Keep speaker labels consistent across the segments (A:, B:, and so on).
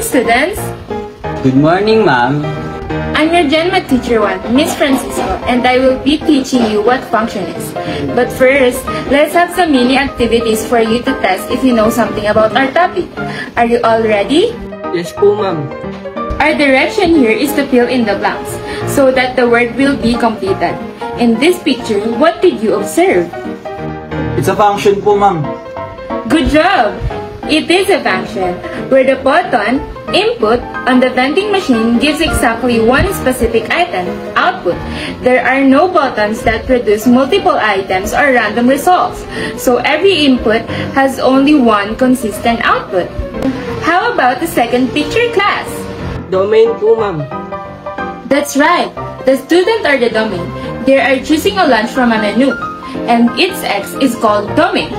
A: morning, students!
B: Good morning, ma'am.
A: I'm your Gen Math teacher 1, Miss Francisco, and I will be teaching you what function is. But first, let's have some mini activities for you to test if you know something about our topic. Are you all ready?
C: Yes po, ma'am.
A: Our direction here is to fill in the blanks so that the word will be completed. In this picture, what did you observe?
D: It's a function po, ma'am.
A: Good job! It is a function where the button input on the vending machine gives exactly one specific item, output. There are no buttons that produce multiple items or random results, so every input has only one consistent output. How about the second picture, class?
C: Domain po, ma'am.
A: That's right. The student or the domain. They are choosing a lunch from a menu, and its X is called domain,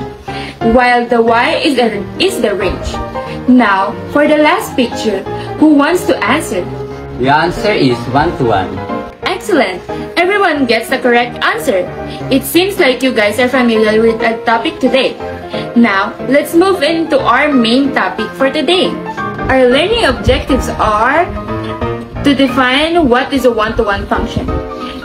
A: while the Y is the range. Now, for the last picture, who wants to answer?
B: The answer is 1-to-1.
A: Excellent! Everyone gets the correct answer. It seems like you guys are familiar with our topic today. Now, let's move into our main topic for today. Our learning objectives are to define what is a one-to-one function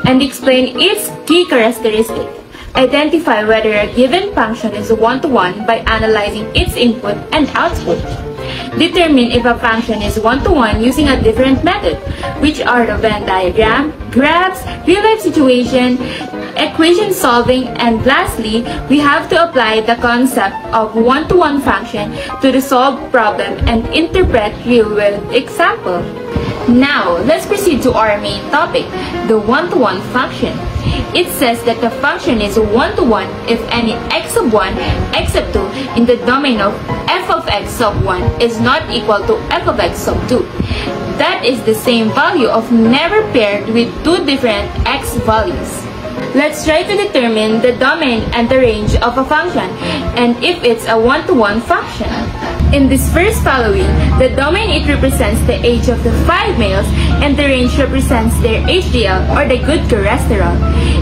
A: and explain its key characteristic. Identify whether a given function is one-to-one by analyzing its input and output. Determine if a function is one-to-one using a different method, which are the Venn diagram, graphs, real-life situation, equation solving, and lastly, we have to apply the concept of one-to-one function to the solved problem and interpret real-world example. Now, let's proceed to our main topic, the one-to-one function. It says that the function is one-to-one if any x of 1, x of 2 in the domain of f of x of 1 is not equal to f of x of 2. That is the same value of never paired with two different x values. Let's try to determine the domain and the range of a function and if it's a one-to-one function. In this first following, the domain it represents the age of the 5 males and the range represents their HDL or the good cholesterol.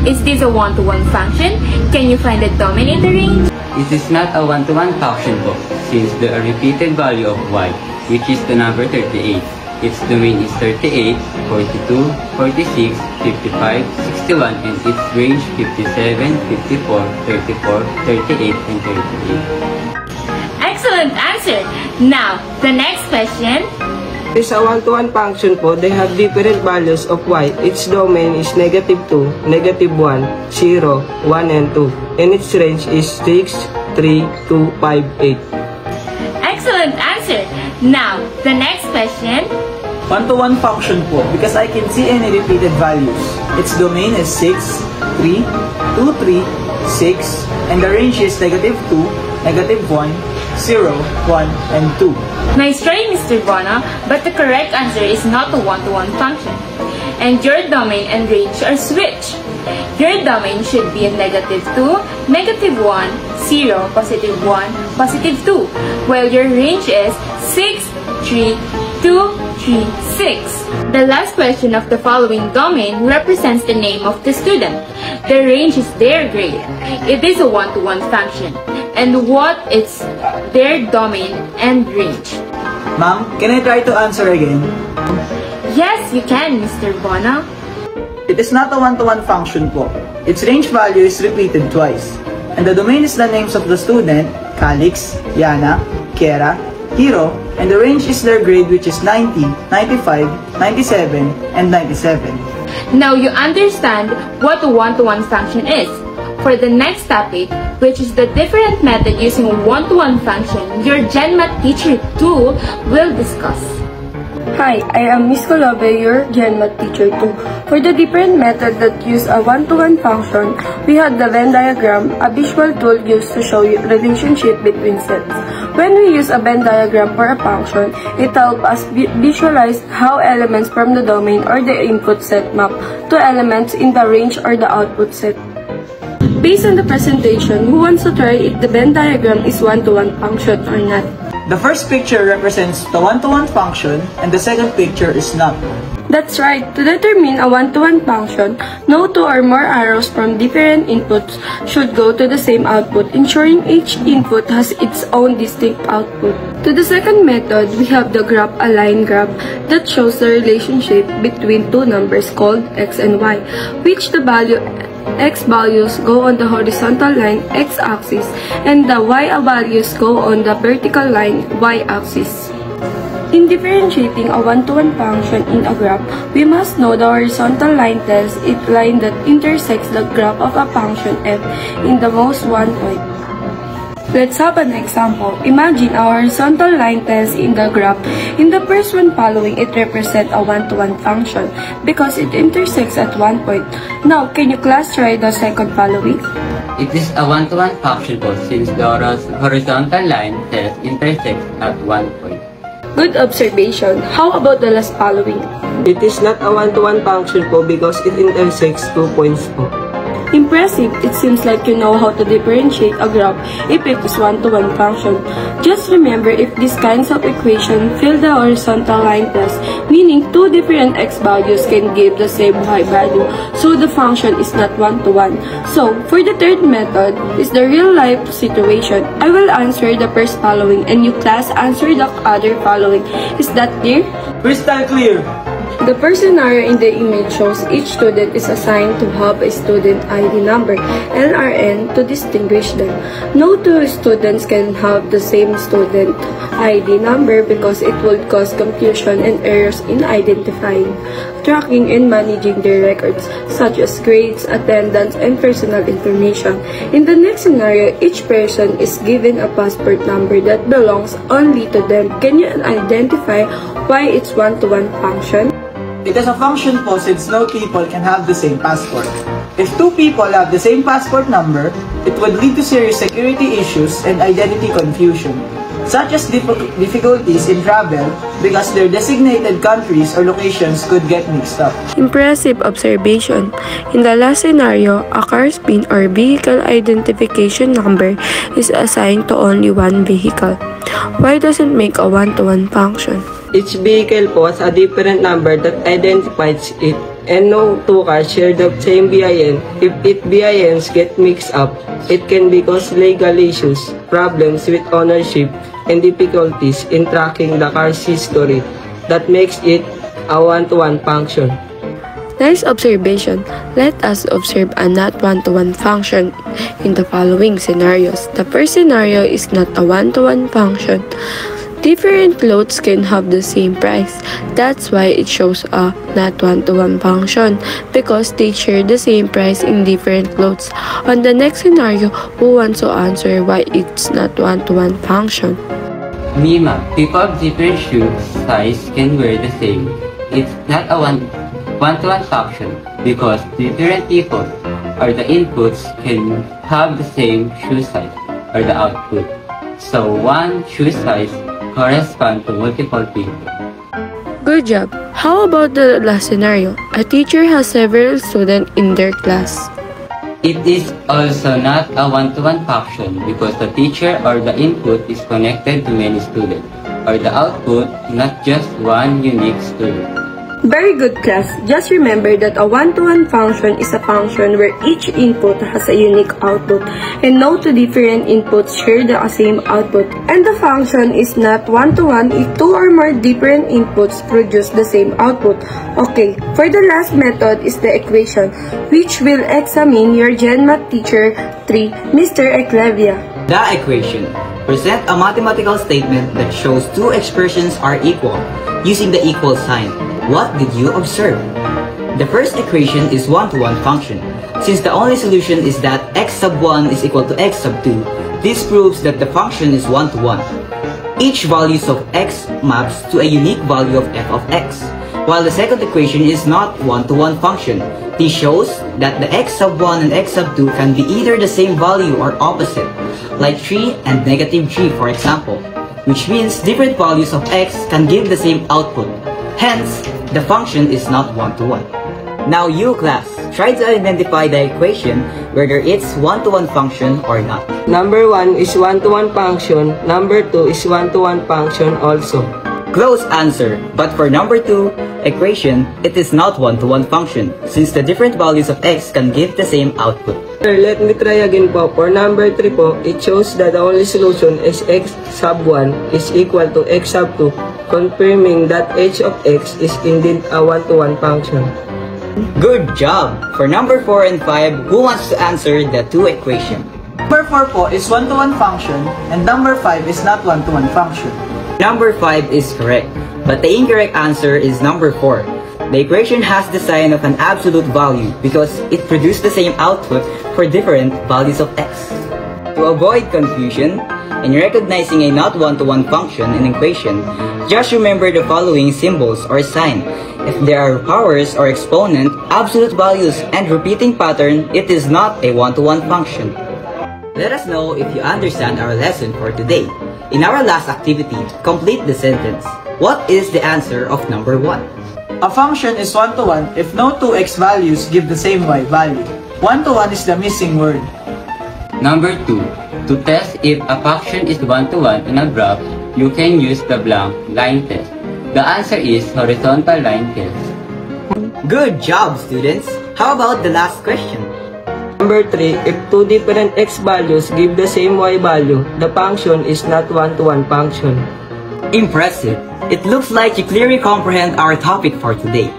A: Is this a one-to-one function? Can you find the domain in the range?
B: It is not a one-to-one function po, since the repeated value of y, which is the number 38. Its domain is 38, 42, 46, 55, 61, and its range 57, 54, 34, 38, and 38.
A: Excellent answer! Now, the next question.
C: It's a one-to-one function po. They have different values of y. Its domain is -2, -1, 0, 1, and 2. And its range is 6, 3, 2, 5, 8.
A: Excellent answer! Now, the next question.
D: One-to-one function po because I can see any repeated values. Its domain is 6, 3, 2, 3, 6, and the range is -2, -1, 0, 1, and 2.
A: Nice try, Mr. Bono, but the correct answer is not a one-to-one function. And your domain and range are switched. Your domain should be a -2, -1, 0, +1, +2, while your range is 6, 3, 2, 3, 6. The last question of the following domain represents the name of the student. The range is their grade. It is a one-to-one function. And what is their domain and range?
D: Ma'am, can I try to answer again?
A: Yes, you can, Mr. Bono.
D: It is not a one-to-one function po. Its range value is repeated twice. And the domain is the names of the student, Calix, Yana, Kiera, Hiro, and the range is their grade, which is 90, 95, 97, and 97.
A: Now you understand what a one-to-one function is. For the next topic, which is the different method using a one-to-one function, your Gen Math teacher 2 will discuss.
E: Hi, I am Miss Colobe, your Gen Math teacher 2. For the different method that use a one-to-one function, we had the Venn diagram, a visual tool used to show you relationship between sets. When we use a Venn diagram for a function, it helps us visualize how elements from the domain or the input set map to elements in the range or the output set. Based on the presentation, who wants to try if the Venn diagram is one-to-one function or not?
D: The first picture represents the one-to-one function and the second picture is not.
E: That's right. To determine a one-to-one function, no two or more arrows from different inputs should go to the same output, ensuring each input has its own distinct output. To the second method, we have the graph align graph that shows the relationship between two numbers called x and y, which the value x values go on the horizontal line x-axis and the y values go on the vertical line y-axis. In differentiating a one-to-one function in a graph, we must know the horizontal line tells it line that intersects the graph of a function f in the most one point. Let's have an example. Imagine a horizontal line tells in the graph. In the first one following, it represents a one-to-one function because it intersects at one point. Now, can you class try the second following?
B: It is a one-to-one function po since the horizontal line tells intersects at one point.
E: Good observation. How about the last following?
C: It is not a one-to-one function po because it intersects 2 points po.
E: Impressive. It seems like you know how to differentiate a graph if it is one-to-one function. Just remember, if these kinds of equation fill the horizontal line test, meaning two different x values can give the same y value, so the function is not one-to-one. So, for the third method, is the real-life situation. I will answer the first following and you class answer the other following. Is that clear?
D: Crystal clear!
E: The first scenario in the image shows each student is assigned to have a student ID number, LRN, to distinguish them. No two students can have the same student ID number because it would cause confusion and errors in identifying, tracking, and managing their records, such as grades, attendance, and personal information. In the next scenario, each person is given a passport number that belongs only to them. Can you identify why it's one-to-one function?
D: It is a function po since no people can have the same passport. If two people have the same passport number, it would lead to serious security issues and identity confusion, such as difficulties in travel because their designated countries or locations could get mixed up.
E: Impressive observation. In the last scenario, a car's PIN or vehicle identification number is assigned to only one vehicle. Why does it make a one-to-one function?
C: Each vehicle po has a different number that identifies it, and no two cars share the same VIN. If its VINs get mixed up, it can cause legal issues, problems with ownership, and difficulties in tracking the car's history. That makes it a one-to-one function.
E: Nice observation. Let us observe a not one-to-one function in the following scenarios. The first scenario is not a one-to-one function. Different clothes can have the same price. That's why it shows a not one-to-one function because they share the same price in different clothes. On the next scenario, who wants to answer why it's not one-to-one function?
B: Mima, people of different shoe size can wear the same. It's not a one-to-one function because different people or the inputs can have the same shoe size or the output. So one shoe size corresponds to multiple people.
E: Good job. How about the last scenario? A teacher has several students in their class.
B: It is also not a one-to-one function because the teacher or the input is connected to many students, or the output not just one unique student.
E: Very good, class. Just remember that a one-to-one function is a function where each input has a unique output and no two different inputs share the same output. And the function is not one-to-one if two or more different inputs produce the same output. Okay, for the last method is the equation, which will examine your Gen Math teacher 3, Mr. Eclevia.
F: The equation presents a mathematical statement that shows two expressions are equal using the equal sign. What did you observe? The first equation is one-to-one function. Since the only solution is that x sub 1 is equal to x sub 2, this proves that the function is one-to-one. Each values of x maps to a unique value of f of x, while the second equation is not one-to-one function. This shows that the x sub 1 and x sub 2 can be either the same value or opposite, like 3 and negative 3 for example, which means different values of x can give the same output. Hence, the function is not one-to-one. Now you, class, try to identify the equation whether it's one-to-one function or not.
C: Number 1 is one-to-one function. Number 2 is one-to-one function also.
F: Close answer, but for number 2 equation, it is not one-to-one function since the different values of x can give the same output.
C: Sir, let me try again po. For number 3 po, it shows that the only solution is x sub 1 is equal to x sub 2, confirming that h of x is indeed a one-to-one function.
F: Good job! For number 4 and 5, who wants to answer the 2 equation?
D: Number 4 po is one-to-one function and number 5 is not one-to-one function.
F: Number 5 is correct, but the incorrect answer is number 4. The equation has the sign of an absolute value because it produced the same output for different values of x. To avoid confusion, in recognizing a not one-to-one function in equation, just remember the following symbols or sign. If there are powers or exponent, absolute values, and repeating pattern, it is not a one-to-one function. Let us know if you understand our lesson for today. In our last activity, complete the sentence. What is the answer of number 1?
D: A function is one-to-one if no two x values give the same y value. One-to-one is the missing word.
B: Number 2. To test if a function is one-to-one in a graph, you can use the blank line test. The answer is horizontal line test.
F: Good job, students! How about the last question?
C: Number 3, if two different x values give the same y value, the function is not one-to-one function.
F: Impressive! It looks like you clearly comprehend our topic for today.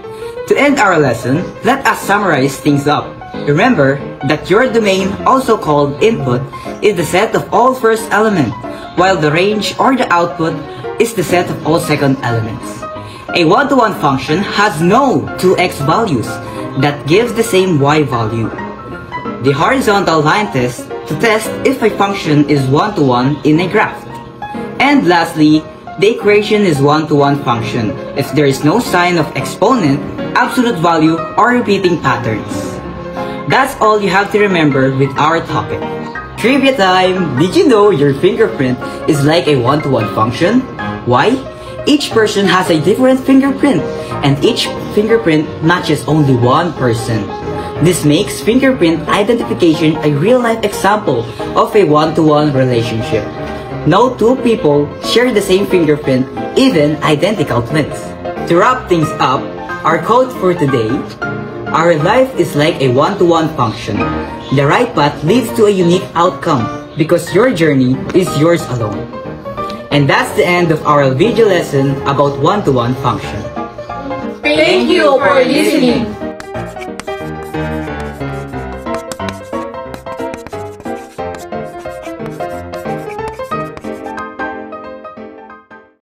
F: To end our lesson, let us summarize things up. Remember that your domain, also called input, is the set of all first element, while the range or the output is the set of all second elements. A one-to-one function has no 2x values that gives the same y value. The horizontal line test to test if a function is one-to-one in a graph. And lastly, the equation is one-to-one function if there is no sign of exponent, absolute value, or repeating patterns. That's all you have to remember with our topic. Trivia time! Did you know your fingerprint is like a one-to-one function? Why? Each person has a different fingerprint, and each fingerprint matches only one person. This makes fingerprint identification a real-life example of a one-to-one relationship. No two people share the same fingerprint, even identical twins. To wrap things up, our quote for today: our life is like a one-to-one function. The right path leads to a unique outcome because your journey is yours alone. And that's the end of our video lesson about one-to-one function.
A: Thank you for listening.